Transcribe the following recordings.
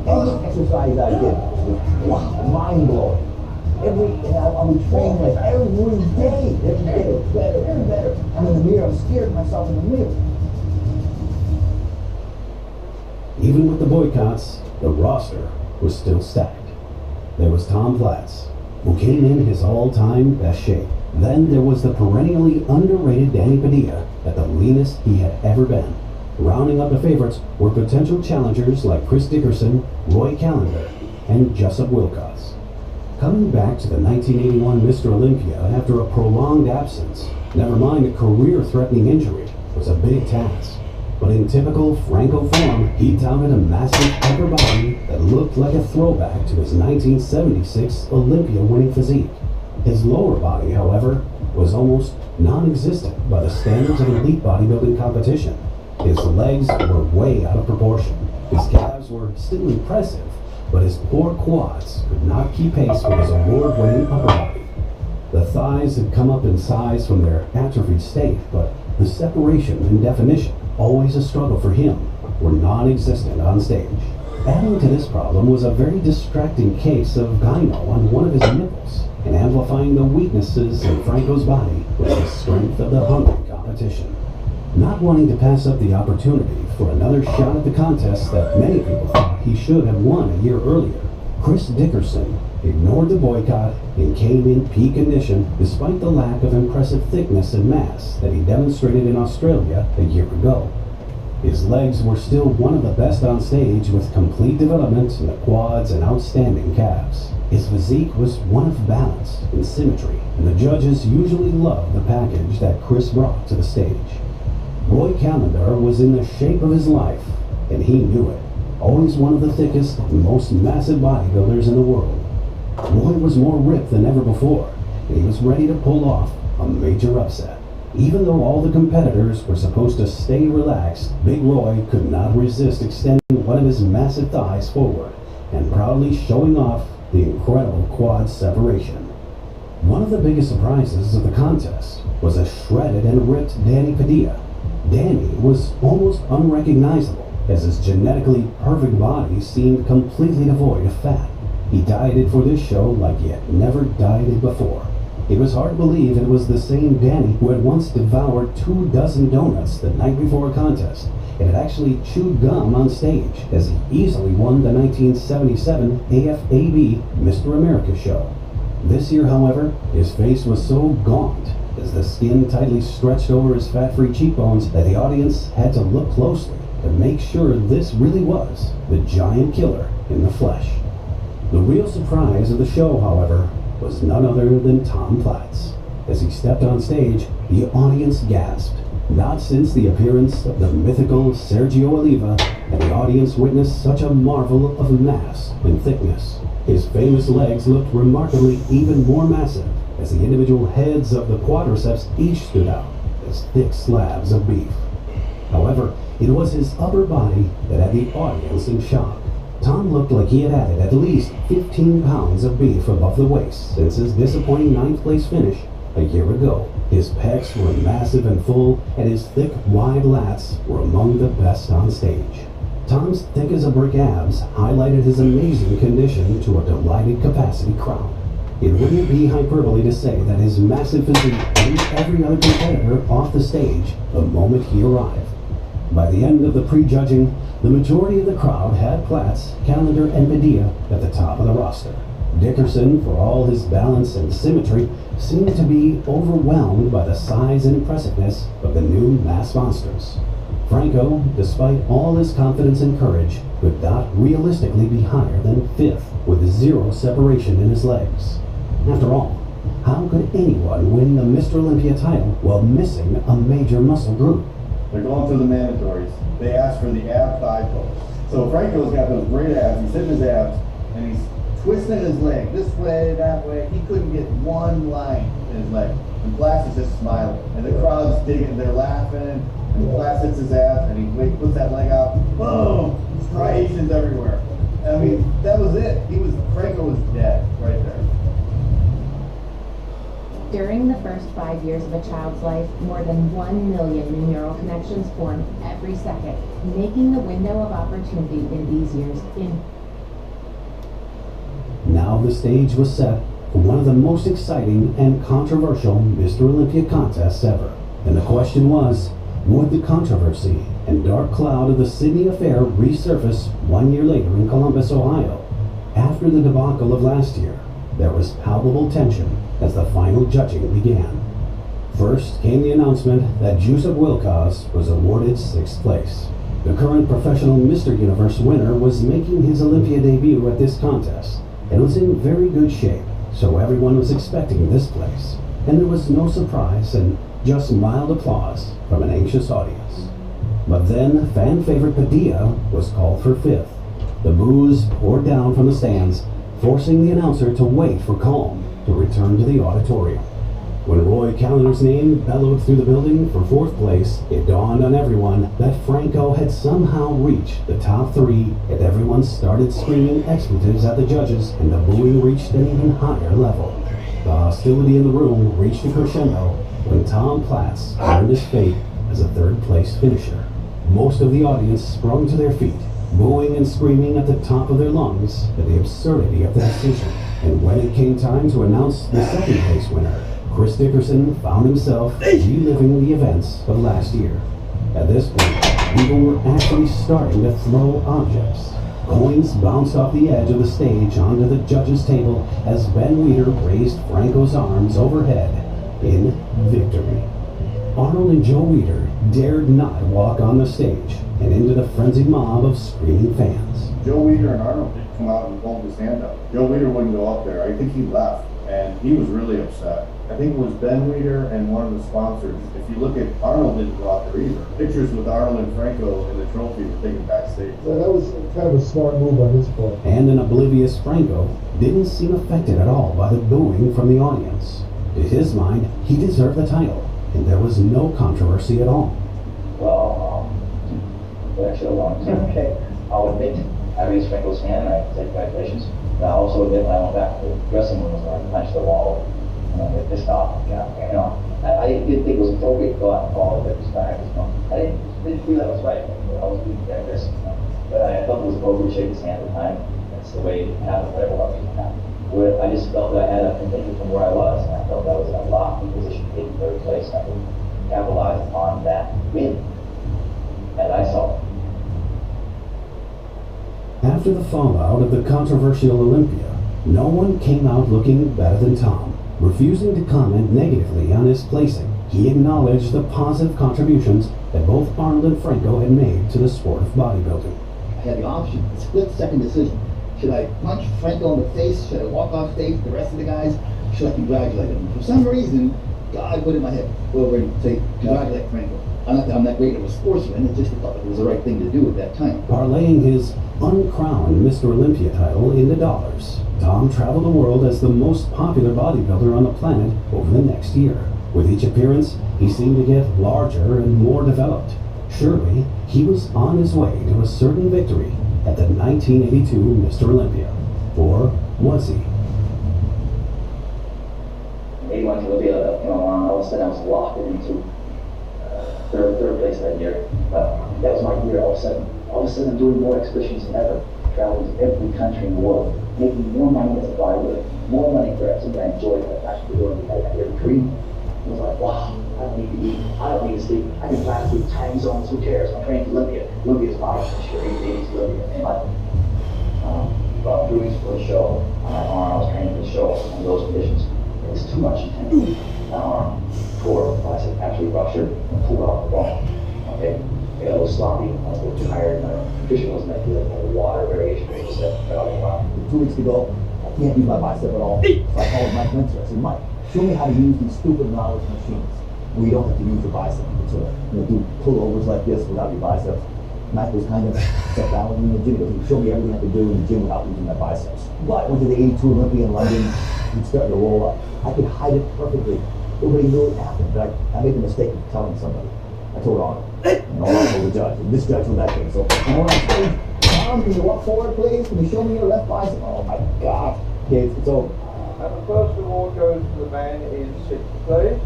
Any exercise I did was mind-blowing. I would train like every day, better and better. I'm in the mirror, I'm scared of myself in the mirror. Even with the boycotts, the roster was still stacked. There was Tom Platz, who came in his all-time best shape. Then there was the perennially underrated Danny Padilla at the leanest he had ever been. Rounding up the favorites were potential challengers like Chris Dickerson, Roy Callender, and Jessup Wilcox. Coming back to the 1981 Mr. Olympia after a prolonged absence, never mind a career-threatening injury, was a big task. But in typical Franco form, he touted a massive upper body that looked like a throwback to his 1976 Olympia-winning physique. His lower body, however, was almost non-existent by the standards of elite bodybuilding competition. His legs were way out of proportion. His calves were still impressive, but his poor quads could not keep pace with his award-winning upper body. The thighs had come up in size from their atrophied state, but the separation and definition, always a struggle for him, were non-existent on stage. Adding to this problem was a very distracting case of gyno on one of his nipples, and amplifying the weaknesses in Franco's body was the strength of the hungry competition. Not wanting to pass up the opportunity for another shot at the contest that many people thought he should have won a year earlier, Chris Dickerson ignored the boycott and came in peak condition despite the lack of impressive thickness and mass that he demonstrated in Australia a year ago. His legs were still one of the best on stage, with complete development in the quads and outstanding calves. His physique was one of balance and symmetry, and the judges usually loved the package that Chris brought to the stage. Roy Callender was in the shape of his life, and he knew it. Always one of the thickest and most massive bodybuilders in the world. Roy was more ripped than ever before, and he was ready to pull off a major upset. Even though all the competitors were supposed to stay relaxed, Big Roy could not resist extending one of his massive thighs forward and proudly showing off the incredible quad separation. One of the biggest surprises of the contest was a shredded and ripped Danny Padilla. Danny was almost unrecognizable, as his genetically perfect body seemed completely devoid of fat. He dieted for this show like he had never dieted before. It was hard to believe it was the same Danny who had once devoured 24 donuts the night before a contest, and had actually chewed gum on stage as he easily won the 1977 AFAB Mr. America show. This year, however, his face was so gaunt, as the skin tightly stretched over his fat-free cheekbones, that the audience had to look closely to make sure this really was the giant killer in the flesh. The real surprise of the show, however, was none other than Tom Platz. As he stepped on stage, the audience gasped. Not since the appearance of the mythical Sergio Oliva had the audience witnessed such a marvel of mass and thickness. His famous legs looked remarkably even more massive, as the individual heads of the quadriceps each stood out as thick slabs of beef. However, it was his upper body that had the audience in shock. Tom looked like he had added at least 15 pounds of beef above the waist since his disappointing 9th place finish a year ago. His pecs were massive and full, and his thick, wide lats were among the best on stage. Tom's thick-as-a-brick abs highlighted his amazing condition to a delighted capacity crowd. It wouldn't be hyperbole to say that his massive physique beat every other competitor off the stage the moment he arrived. By the end of the prejudging, the majority of the crowd had Platz, Callender, and Padilla at the top of the roster. Dickerson, for all his balance and symmetry, seemed to be overwhelmed by the size and impressiveness of the new mass monsters. Franco, despite all his confidence and courage, could not realistically be higher than 5th, with zero separation in his legs. After all, how could anyone win the Mr. Olympia title while missing a major muscle group? They're going through the mandatories. They asked for the ab thigh pose. So Franco's got those great abs. He's hitting his abs, and he's twisting his leg this way, that way. He couldn't get one line in his leg. And Platz is just smiling. And the crowd's digging. They're laughing. And Platz hits his abs, and he puts that leg out. Boom! Striations everywhere. I mean, that was it. Franco was dead right there. During the first 5 years of a child's life, more than 1 million new neural connections form every second, making the window of opportunity in these years Now the stage was set for one of the most exciting and controversial Mr. Olympia contests ever. And the question was, would the controversy and dark cloud of the Sydney affair resurface 1 year later in Columbus, Ohio? After the debacle of last year, there was palpable tension as the final judging began. First came the announcement that Joseph Wilcos was awarded 6th place. The current professional Mr. Universe winner was making his Olympia debut at this contest and was in very good shape, so everyone was expecting this place. And there was no surprise and just mild applause from an anxious audience. But then fan favorite Padilla was called for 5th. The boos poured down from the stands, forcing the announcer to wait for calm to return to the auditorium. When Roy Callender's name bellowed through the building for 4th place, it dawned on everyone that Franco had somehow reached the top 3, and everyone started screaming expletives at the judges, and the booing reached an even higher level. The hostility in the room reached a crescendo when Tom Platz earned his fate as a 3rd place finisher. Most of the audience sprung to their feet, booing and screaming at the top of their lungs at the absurdity of the decision. And when it came time to announce the 2nd place winner, Chris Dickerson found himself reliving the events of last year. At this point, people were actually starting to throw objects. Coins bounced off the edge of the stage onto the judges' table as Ben Weeder raised Franco's arms overhead in victory. Arnold and Joe Weeder dared not walk on the stage and into the frenzied mob of screaming fans. Joe Weeder and Arnold didn't come out and hold his hand up. Joe Weeder wouldn't go up there. I think he left, and he was really upset. I think it was Ben Weeder and one of the sponsors. If you look at Arnold, didn't go out there either. Pictures with Arnold and Franco and the trophy were taken backstage. So that was kind of a smart move on his part. And an oblivious Franco didn't seem affected at all by the booing from the audience. To his mind, he deserved the title, and there was no controversy at all. Well, actually, okay. I'll admit, I raised Franco's hand and I said congratulations. And I also admit when I went back to the dressing room and I punched the wall, and I hit this off. I didn't think it was appropriate to go out and call it this back. I didn't feel that was right. I was being aggressive. But I felt it was appropriate to shake his hand at the time. That's the way it happened, whatever else it happened. Where I just felt that I had to continue from where I was, and I felt that was a lofty position to take in 3rd place. I would capitalize upon that win. And I saw it. After the fallout of the controversial Olympia, no one came out looking better than Tom. Refusing to comment negatively on his placing, he acknowledged the positive contributions that both Arnold and Franco had made to the sport of bodybuilding. I had the option, a split-second decision. Should I punch Franco in the face? Should I walk off stage with the rest of the guys? Should I congratulate him? For some reason, God put in my head, go over and say, congratulate Franco. I'm not great of a sportsman, it just felt like it was the right thing to do at that time. Parlaying his uncrowned Mr. Olympia title into dollars, Tom traveled the world as the most popular bodybuilder on the planet over the next year. With each appearance, he seemed to get larger and more developed. Surely, he was on his way to a certain victory at the 1982 Mr. Olympia. Or was he? 81 to Olympia, all of a sudden I was locked into third place that year. That was my year. All of a sudden I'm doing more exhibitions than ever. Traveling to every country in the world, making more money as a bodybuilder, more money for something I enjoyed. I actually doing it. I had a dream. I was like, wow, I don't need to eat. I don't need to sleep. I can fly through time zones. Who cares? I'm training for Olympia. Olympia's fine. I'm sure 8 days to Olympia. And about 3 weeks before the show, I was training for the show in those conditions. It was too much intensity. My arm tore, bicep actually ruptured and pulled off the bone. Okay, I got a little sloppy. I was a little tired. My nutrition wasn't that good. The water variation was just out of the line. 2 weeks ago, I can't use my bicep at all. So I called Mike Minter. I said, Mike, show me how to use these stupid knowledge machines where you don't have to use your bicep. You can do pullovers like this without your biceps. Mike was kind of set down in the gym. He would show me everything I could do in the gym without using my biceps. But I went to the 82 Olympia in London. He'd start to roll up. I could hide it perfectly. Nobody knew it happened, but I made the mistake of telling somebody. I told Arnold. And Arnold told the judge. And this judge was that thing. So I went on stage. Tom, can you walk forward, please? Can you show me your left bicep? Oh my God. Okay, it's over. And the first award goes to the man in 6th place,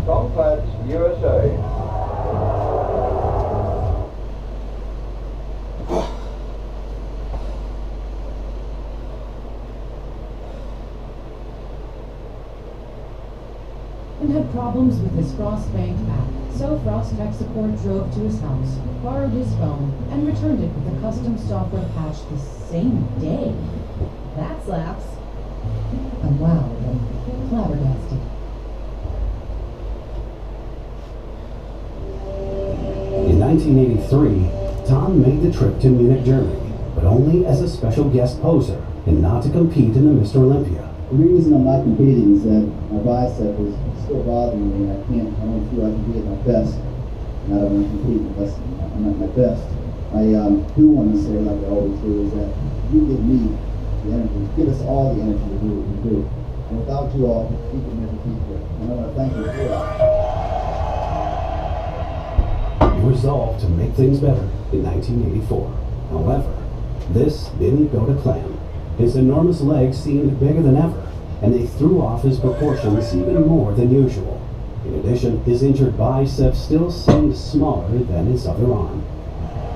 Tom Platz, USA. and had problems with his Frostbank app. So Frost Tech Support drove to his house, borrowed his phone, and returned it with a custom software patch the same day. That slaps. I'm wowed and flabbergasted. In 1983, Tom made the trip to Munich, Germany, but only as a special guest poser and not to compete in the Mr. Olympia. The reason I'm not competing is that my bicep is still bothering me. I don't feel I can be at my best. And I don't want to compete unless I'm at my best. I do want to say, like I always do, is that you give me the energy, give us all the energy to do what we do. And without you all, we could never be here. And I want to thank you for that. He resolved to make things better in 1984. However, this didn't go to plan. His enormous legs seemed bigger than ever, and they threw off his proportions even more than usual. In addition, his injured bicep still seemed smaller than his other arm.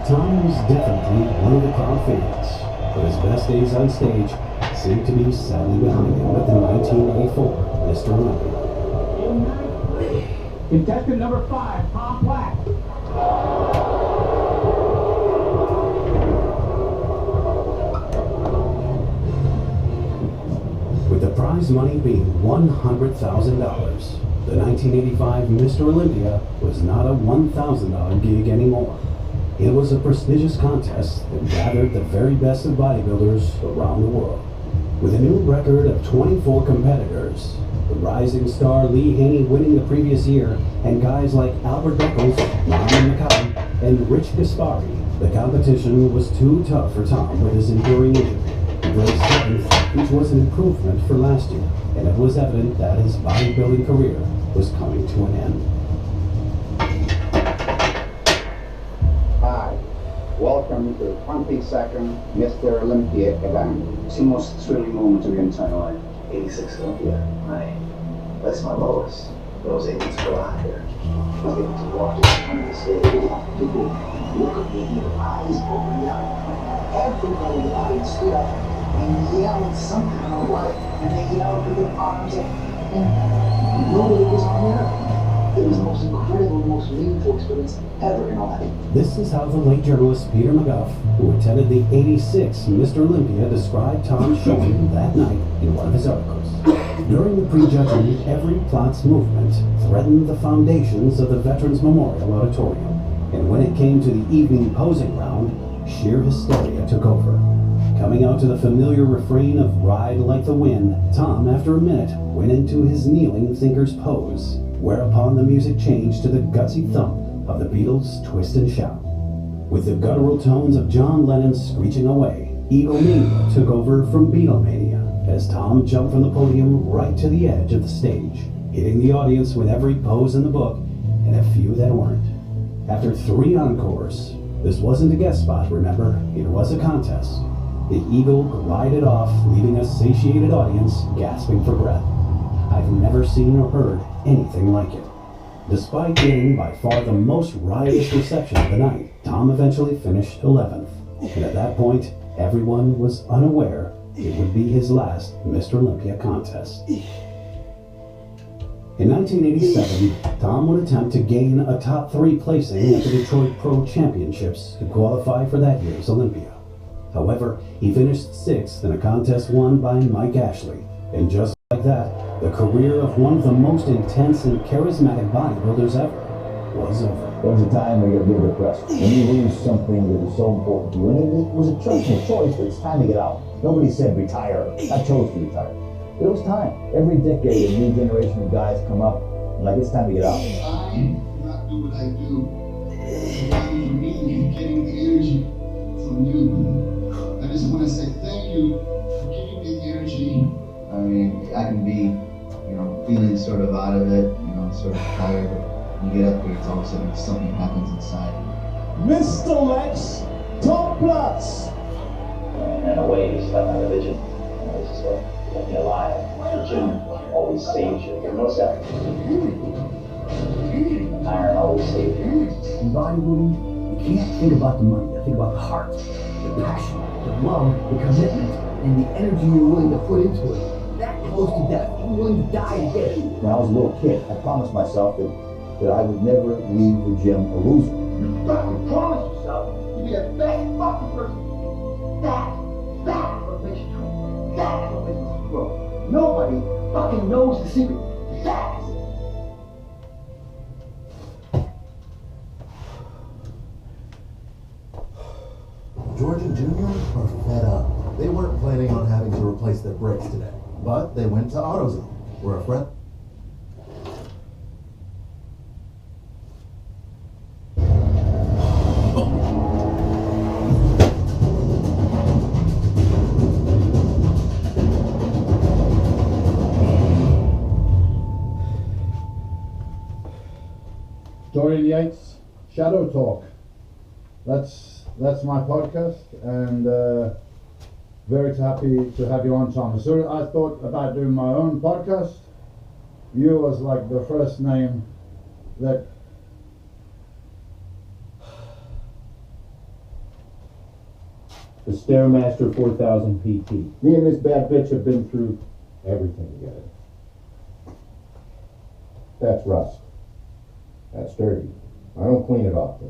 Tom was definitely one of the crowd favorites, but his best days on stage seemed to be sadly behind him at the 1984 Mr. Olympia. Contestant number 5, Tom Platt. With the prize money being $100,000, the 1985 Mr. Olympia was not a $1,000 gig anymore. It was a prestigious contest that gathered the very best of bodybuilders around the world. With a new record of 24 competitors, the rising star Lee Haney winning the previous year, and guys like Albert Beckles, Norman McCoy, and Rich Gaspari, the competition was too tough for Tom with his enduring injury. He placed 7th, which was an improvement for last year, and it was evident that his bodybuilding career was coming to an end. Hi, welcome to the 22nd Mr. Olympia event. It's the most thrilling moment of your entire life. 86 Olympia. That's my lowest. But I was able to go out there. I was able to walk on the stage. People look at me, their eyes opened up. Everybody in the audience stood up and yelled some kind of word. And they yelled with their arms up. And nobody was on there. It was the most incredible, most meaningful experience ever in my life. This is how the late journalist Peter McGuff, who attended the 86 Mr. Olympia, described Tom's showing that night in one of his articles. During the prejudging, every Platz movement threatened the foundations of the Veterans Memorial Auditorium. And when it came to the evening posing round, sheer hysteria took over. Coming out to the familiar refrain of Ride Like the Wind, Tom, after a minute, went into his kneeling thinker's pose, whereupon the music changed to the gutsy thump of the Beatles' Twist and Shout. With the guttural tones of John Lennon screeching away, Eaglemania took over from Beatlemania, as Tom jumped from the podium right to the edge of the stage, hitting the audience with every pose in the book, and a few that weren't. After 3 encores, this wasn't a guest spot, remember, it was a contest. The Eagle glided off, leaving a satiated audience gasping for breath. I've never seen or heard anything like it. Despite getting by far the most riotous reception of the night, Tom eventually finished 11th. And at that point, everyone was unaware it would be his last Mr. Olympia contest. In 1987, Tom would attempt to gain a top 3 placing at the Detroit Pro Championships to qualify for that year's Olympia. However, he finished 6th in a contest won by Mike Ashley, and just like that, the career of one of the most intense and charismatic bodybuilders ever was over. There was a time where you get a little depressed. When you lose something that is so important to you, and it was a personal choice, but it's time to get out. Nobody said retire. I chose to retire. But it was time. Every decade, a new generation of guys come up, and like, it's time to get out. I not do what I do. It's for me getting the energy from you. I just want to say thank you for giving me the energy. I mean, I can be, feeling sort of out of it, sort of tired, but when you get up here, it's all of a sudden something happens inside. Mr. Lex, Tom Platz. And in a way, it's like my religion. It's just what kept me alive. The gym always saves you. You notice that? Iron always saves you. In bodybuilding, you can't think about the money. You think about the heart, the passion, the love, the commitment, and the energy you're willing to put into it. That close to death. I'm willing to die to get it. When I was a little kid, I promised myself that I would never leave the gym a loser. You fucking promised yourself to be the best fucking person. That's what makes you train. That's what makes you grow. Nobody fucking knows the secret. That's George and Junior are fed up. They weren't planning on having to replace their brakes today, but they went to AutoZone, where a friend... Dorian Yates, Shadow Talk. That's my podcast, and very happy to have you on, Tom. As soon as I thought about doing my own podcast, you was like the first name that the Stairmaster 4000 PT. Me and this bad bitch have been through everything together. That's rust. That's dirty. I don't clean it often.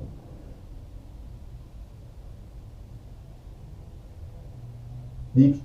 Deep.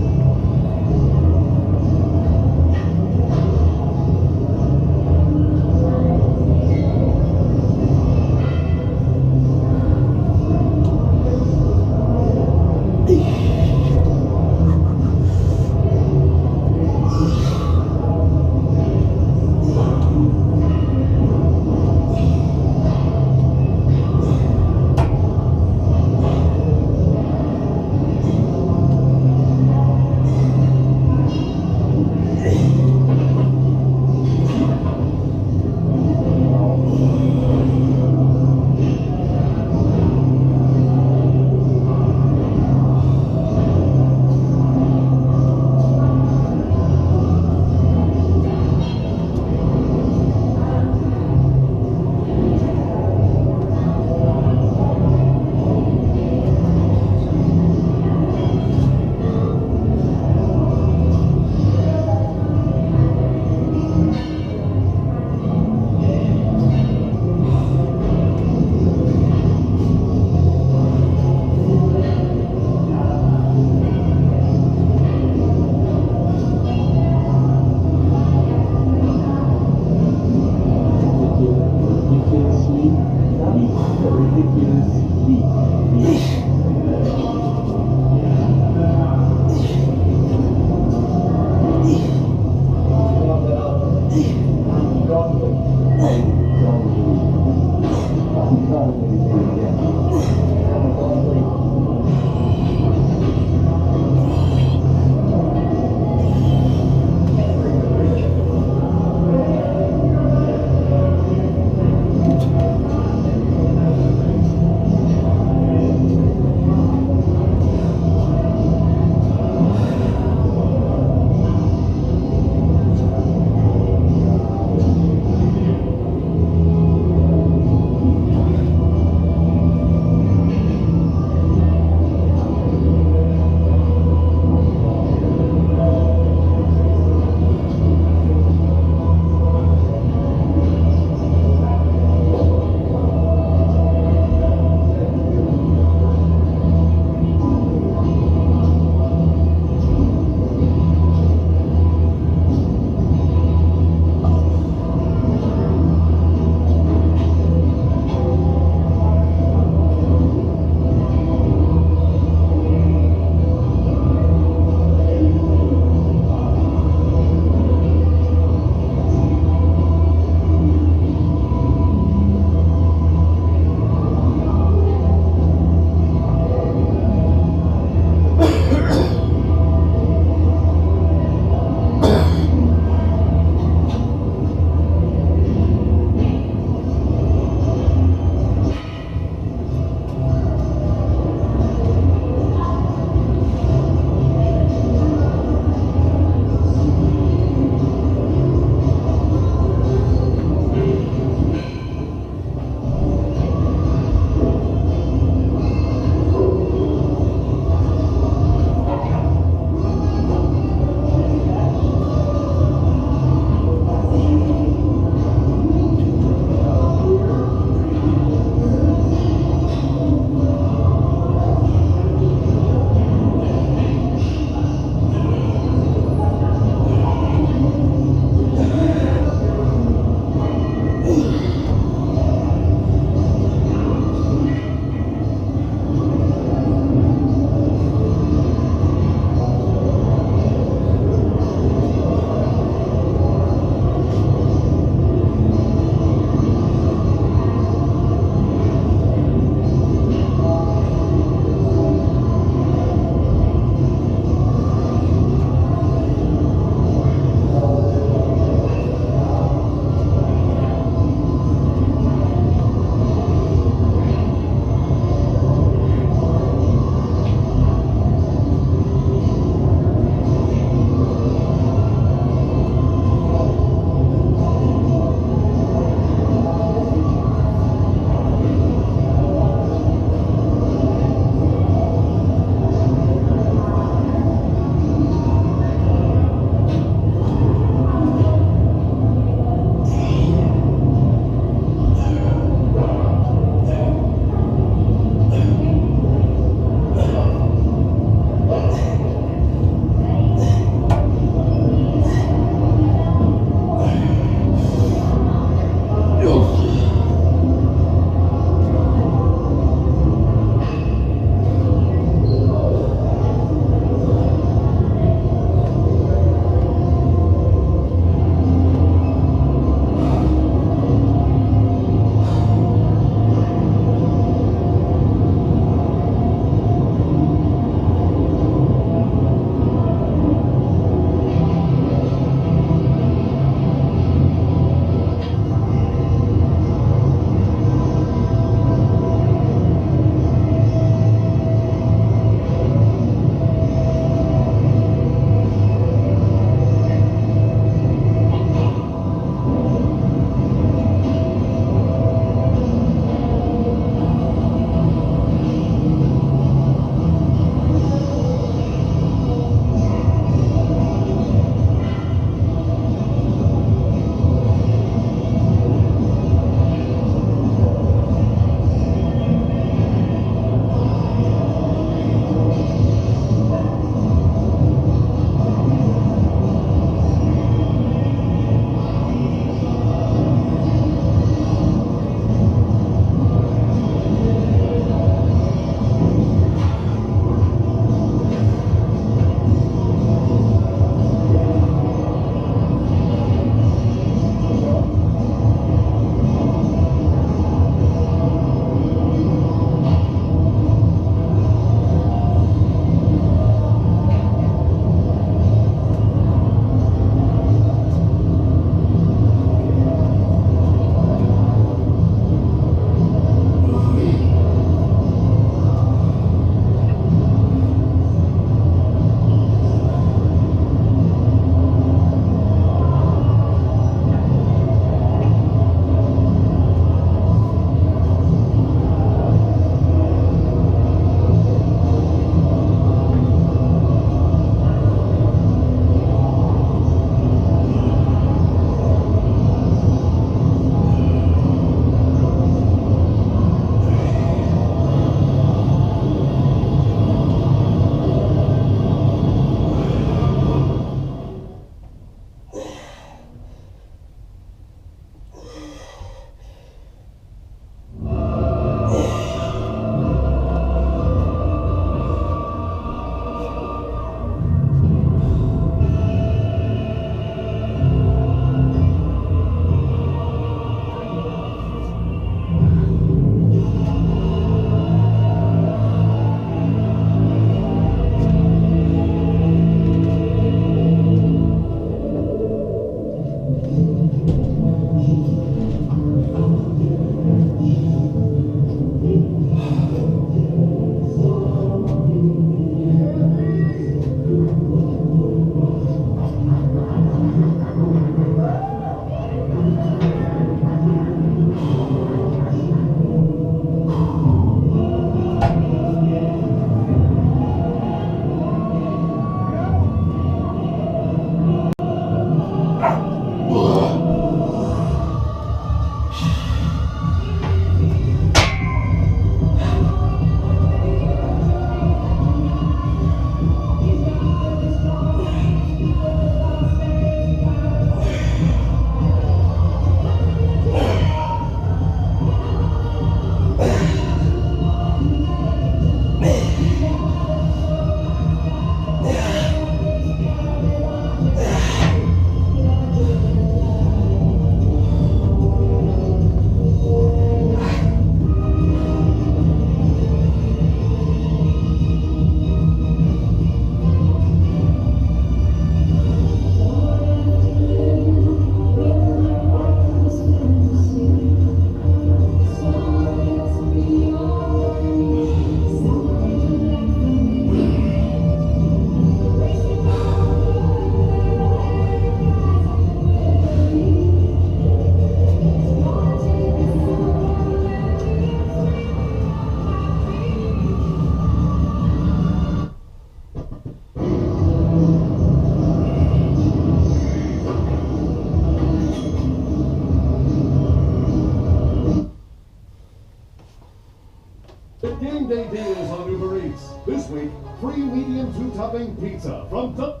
The game day deals on Uber Eats. This week, free medium 2-topping pizza from the...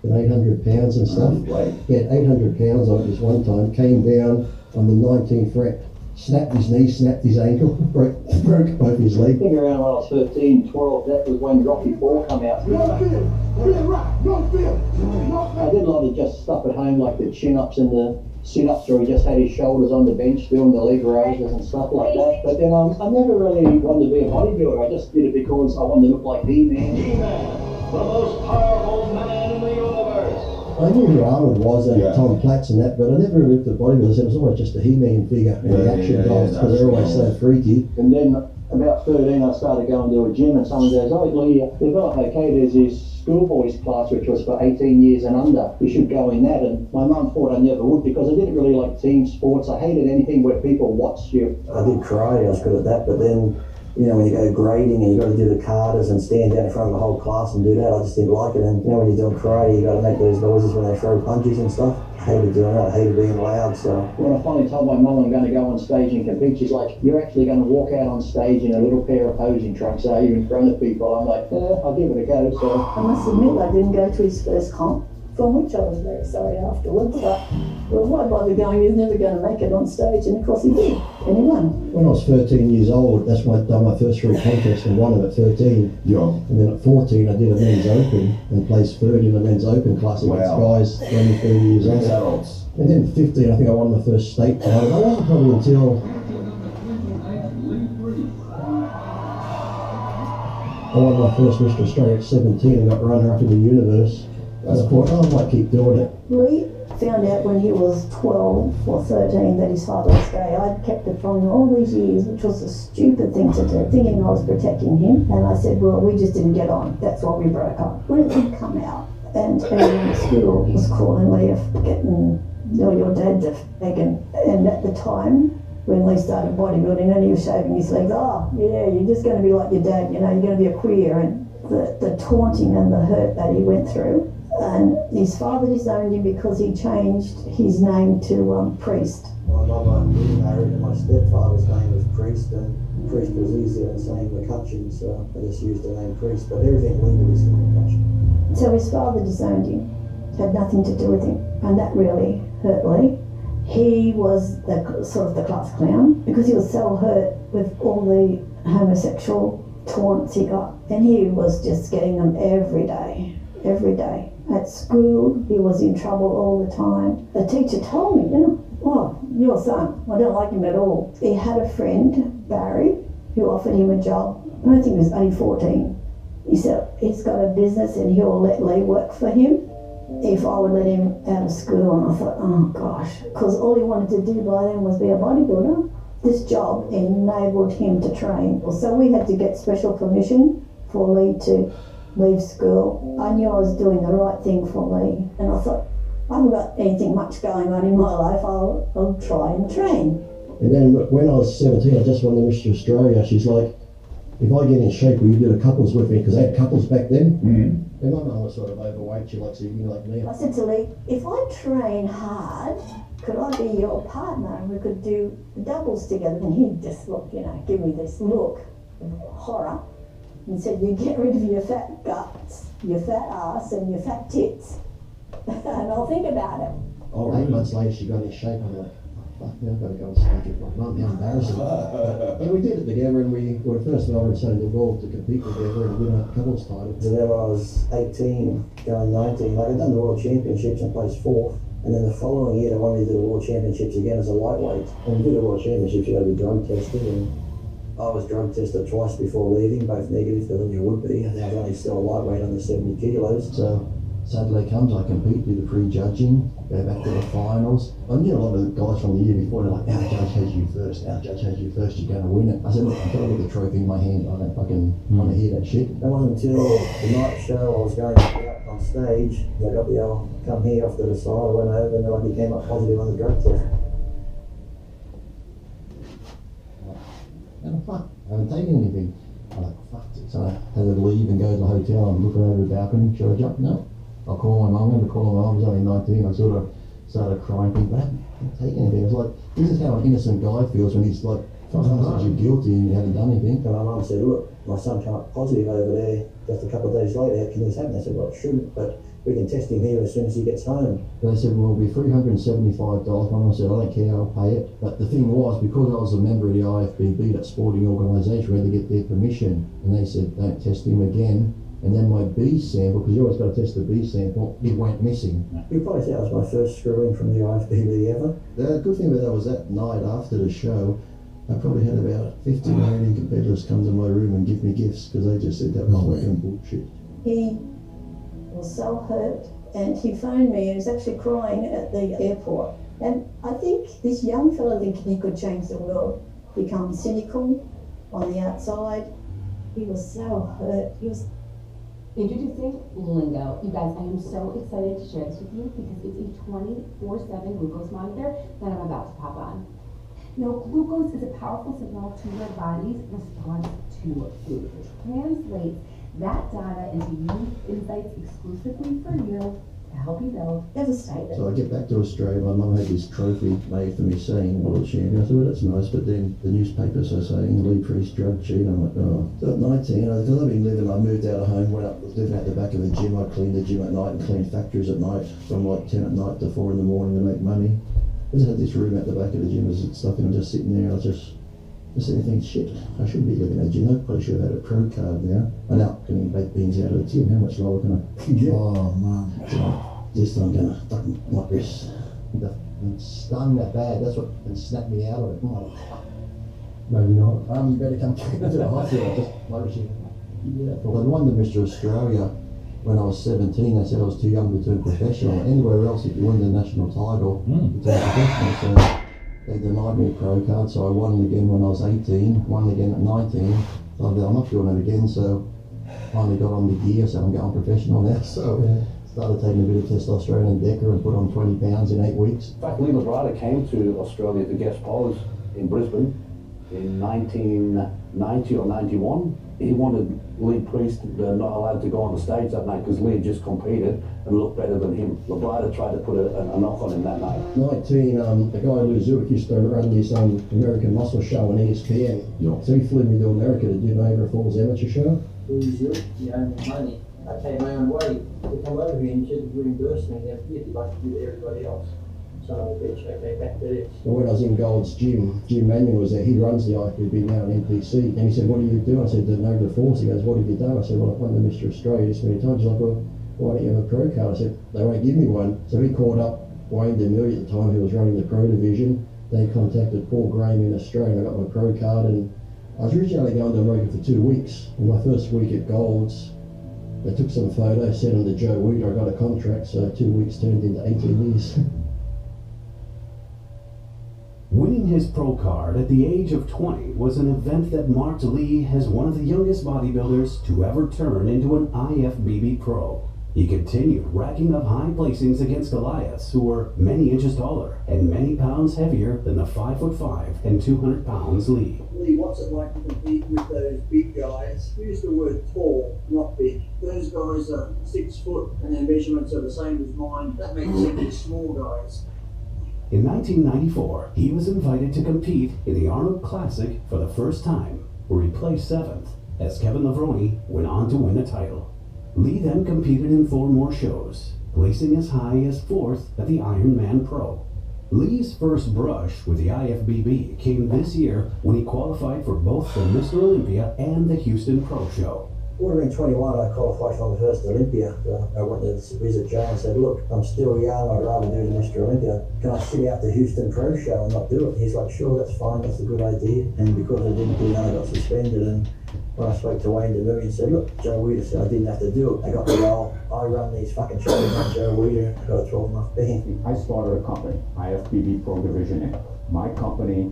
£800 and stuff. He had 800 pounds on it this one time, came down on the 19th rep, snapped his knee, snapped his ankle, broke both his legs. I think around when I was 13, 12, that was when Rocky 4 come out. I did a lot of just stuff at home, like the chin-ups and the sit-ups, where he just had his shoulders on the bench doing the leg raises and stuff like that. But then I never really wanted to be a bodybuilder. I just did it because I wanted to look like He-Man. He-Man, the most powerful man in the universe. I knew who Arnold was and Tom Platz and that, but I never looked at bodybuilders. It was always just a He-Man figure in the action goals because they're always so freaky. And then about 13, I started going to a gym, and someone goes, "Oh, Lee, develop okay, there's this schoolboys class which was for 18 years and under. You should go in that." And my mum thought I never would because I didn't really like team sports. I hated anything where people watched you. I did karate, I was good at that, but then, you know, when you go grading and you got to do the katas and stand down in front of the whole class and do that, I just didn't like it. And you know, when you're doing karate, you got to make those noises when they throw punches and stuff. I hated doing that. I hated being loud. So when I finally told my mum I'm going to go on stage and compete, she's like, "You're actually going to walk out on stage in a little pair of posing trunks, are you, in front of people?" I'm like, "I'll give it a go." So I must admit I didn't go to his first comp, from which I was very sorry afterwards, but well, why bother going? He was never going to make it on stage, and of course he did, and he won. when I was 13 years old, that's when I done my first street contest and won it at 13. Yeah. And then at 14 I did a men's open and placed third in the men's open class against guys 20, 30 years old. Adults. And then 15 I think I won my first state title. That wasn't probably until I won my first Mr. Australia at 17 and got runner-up in the universe. I thought, I might keep doing it. Lee found out when he was 12 or 13 that his father was gay. I'd kept it from him all these years, which was a stupid thing to do, thinking I was protecting him. And I said, well, we just didn't get on. That's why we broke up. When it did come out, and everyone in school was calling Lee getting your dad's a faggot. And at the time, when Lee started bodybuilding and he was shaving his legs, oh, yeah, you're just going to be like your dad, you know, you're going to be a queer. And the taunting and the hurt that he went through. And his father disowned him because he changed his name to Priest. My mother remarried and my stepfather's name was Priest, and Priest was easier than saying McCutcheon, so I just used the name Priest, but everything legally is still McCutcheon. So his father disowned him, had nothing to do with him, and that really hurt Lee. He was the sort of the class clown because he was so hurt with all the homosexual taunts he got, and he was just getting them every day. At school, he was in trouble all the time. The teacher told me, you know, oh, your son, I don't like him at all. He had a friend, Barry, who offered him a job. I don't think he was only 14. He said he's got a business and he'll let Lee work for him if I would let him out of school. And I thought, oh gosh, because all he wanted to do by then was be a bodybuilder. This job enabled him to train. So we had to get special permission for Lee to leave school. I knew I was doing the right thing for Lee, and I thought, I haven't got anything much going on in my life, I'll try and train. And then when I was 17, I just won the Mr. Australia. She's like, if I get in shape, will you do the couples with me? Because I had couples back then. Mm-hmm. And my mum was sort of overweight, she likes eating like me. I said to Lee, if I train hard, could I be your partner and we could do doubles together? And he'd just look, you know, give me this look of horror. And said, you get rid of your fat guts, your fat ass and your fat tits. And I'll think about it. Oh, 8 months later she got in shape. I'm like, oh, fuck, now I've got to go on stage with my mum. How embarrassing. And we did it together, and we were the first Melbourne Sunday in the world to compete together and win a couples title. So then I was 18, going 19. Like, I'd done the World Championships and placed 4th. And then the following year they wanted me to do the World Championships again as a lightweight. And to do the World Championships, you got to be drug tested. And I was drug tested twice before leaving, both negative, but then you would be. I think I was only still a lightweight under 70 kilos. So Saturday comes, I compete, do the pre-judging, go back to the finals. I knew a lot of the guys from the year before, they're like, our judge has you first, our judge has you first, you're going to win it. I said, look, I've got to get the trophy in my hand, I don't fucking want to hear that shit. That wasn't until the night show I was going out on stage, I got the old come here off to the side, I went over and then I came up positive on the drug test. And fuck, I haven't taken anything. I'm like, fuck it. So I had to leave and go to the hotel and look over the balcony. Should I jump? No. I called my mum, I remember calling my mum, I was only 19, I sort of started crying, thinking, I haven't taken anything. It was like, this is how an innocent guy feels when he's like, sometimes you're guilty and you haven't done anything. And my mum said, look, my son came up positive over there just a couple of days later. Can this happen? I said, well, it shouldn't, but we can test him here as soon as he gets home. They said, well, it'll be $375. My mum said, I don't care, I'll pay it. But the thing was, because I was a member of the IFBB, that sporting organisation, we had to get their permission. And they said, don't test him again. And then my B sample, because you always got to test the B sample, it went missing. You probably say that was my first screwing from the IFBB ever. The good thing about that was that night after the show, I probably had about 50 remaining competitors come to my room and give me gifts because they just said that was fucking bullshit. He was so hurt, and he phoned me and was actually crying at the airport. And I think this young fella thinking he could change the world, become cynical on the outside. He was so hurt. He was. Introducing Lingo. You guys, I am so excited to share this with you because it's a 24/7 glucose monitor that I'm about to pop on. You know, glucose is a powerful signal to your body's response to food, which translates that data into unique insights exclusively for you to help you build. Devastated. So I get back to Australia, my mum had this trophy made for me saying world champion. I said, well, that's nice, but then the newspapers are saying Lee Priest drug cheat. I'm like, oh. So at 19, because I've been living, I moved out of home, was living out the back of a gym. I cleaned the gym at night and cleaned factories at night from like 10 at night to 4 in the morning to make money. I just had this room at the back of the gym and stuff, and I'm just sitting there and I was just thinking, shit, I shouldn't be living in a gym. I probably should have had a pro card now. I'm out getting baked beans out of the tin. How much lower can I get? Oh, man. This I'm gonna fuck my wrist. It stung that bad, that's what snapped me out of it. Maybe not. You better come to the hospital. Just like you. Yeah. Well, I won the Mr. Australia when I was 17. They said I was too young to turn professional. Anywhere else, if you win the national title, you turn professional. So they denied me a pro card, so I won it again when I was 18, won it again at 19. So I'm not doing it again, so finally got on the gear, so I'm going professional now. So started taking a bit of testosterone and Deca and put on 20 pounds in 8 weeks. In fact, Lee Labrada came to Australia to guest pose in Brisbane in 1990 or 91. He wanted Lee Priest not allowed to go on the stage that night because Lee had just competed and looked better than him. Labrada tried to put a knock on him that night. 19, the guy Lou Zurich used to run this American Muscle show on ESPN. So he flew me to America to do Niagara Falls amateur show. Lou Zurich, he owned the money. I paid my own way to come over here, and he said reimburse me their 50 like you do to everybody else. So I bitch, okay, back to this. Well, when I was in Gold's gym, Jim Mannion was there. He runs the IFBB now in NPC. And he said, what do you do? I said, the Niagara Falls. He goes, what have you done? I said, well, I've won the Mr. Australia this many times. He's like, well, why don't you have a pro card? I said, they won't give me one. So he called up Wayne DeMille at the time, who was running the pro division. They contacted Paul Graham in Australia, and I got my pro card. And I was originally going to America for 2 weeks. And my first week at Gold's, they took some photos, sent them to Joe Weider. I got a contract, so 2 weeks turned into 18 years. Winning his pro card at the age of 20 was an event that marked Lee as one of the youngest bodybuilders to ever turn into an IFBB pro. He continued racking up high placings against Goliaths who were many inches taller and many pounds heavier than the 5'5" and 200 pounds Lee. Lee, what's it like to compete with those big guys? Use the word tall, not big. Those guys are 6 foot and their measurements are the same as mine. That makes them big small guys. In 1994, he was invited to compete in the Arnold Classic for the first time, where he placed 7th, as Kevin Levrone went on to win the title. Lee then competed in 4 more shows, placing as high as 4th at the Ironman Pro. Lee's first brush with the IFBB came this year when he qualified for both the Mr. Olympia and the Houston Pro Show. Would have been 21, I qualified for my first Olympia. I went to visit Joe and said, look, I'm still young, I'd rather do the Mr. Olympia. Can I sit out the Houston Pro Show and not do it? He's like, sure, that's fine, that's a good idea. And because I didn't do that, I got suspended. And when I spoke to Wayne DeMille and said, look, Joe Weider said I didn't have to do it. I got the role. I run these fucking shows, not Joe Weider. I got a 12-month ban. I started a company, IFBB Pro Division Inc. My company,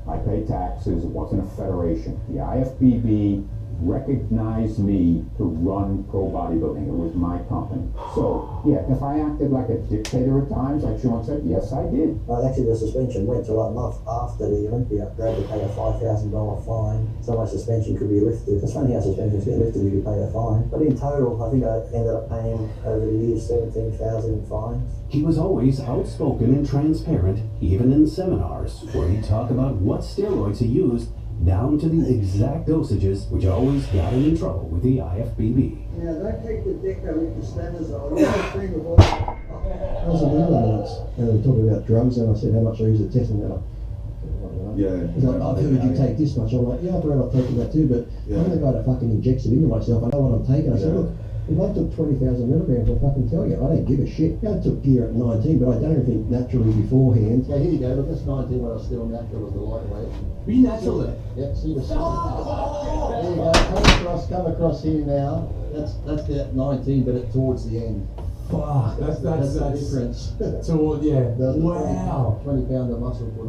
I pay taxes, it wasn't a federation. The IFBB recognized me to run pro bodybuilding. It was my company. So, yeah, if I acted like a dictator at times, like Sean said, yes, I did. Actually, the suspension went to like a month after the Olympia. They had to pay a $5,000 fine, so my suspension could be lifted. It's funny how suspensions get lifted if you pay a fine. But in total, I think I ended up paying over the years 17,000 in fines. He was always outspoken and transparent, even in seminars, where he'd talk about what steroids he used, down to the exact dosages, which always got him in trouble with the IFBB. Now, don't take the Deco with the stanazole. It's a thing of all. I was in England and they were talking about drugs, and I said how much I use the test, and they're like, Yeah. it's like, I've heard you take this much. I'm like, yeah, I've heard I've taken that too, but I'm the guy that fucking injects it into myself. I know what I'm taking. I said, look, if I took 20,000 milligrams, I'll fucking tell you, I don't give a shit. I took gear at 19, but I done everything naturally beforehand. Yeah, here you go, look, that's 19 when I was still natural as the lightweight. Be natural then. Yeah, see the there you go, come across here now. That's the 19, but it's towards the end. Fuck, that's the difference. So, yeah, wow. 20 pound of muscle put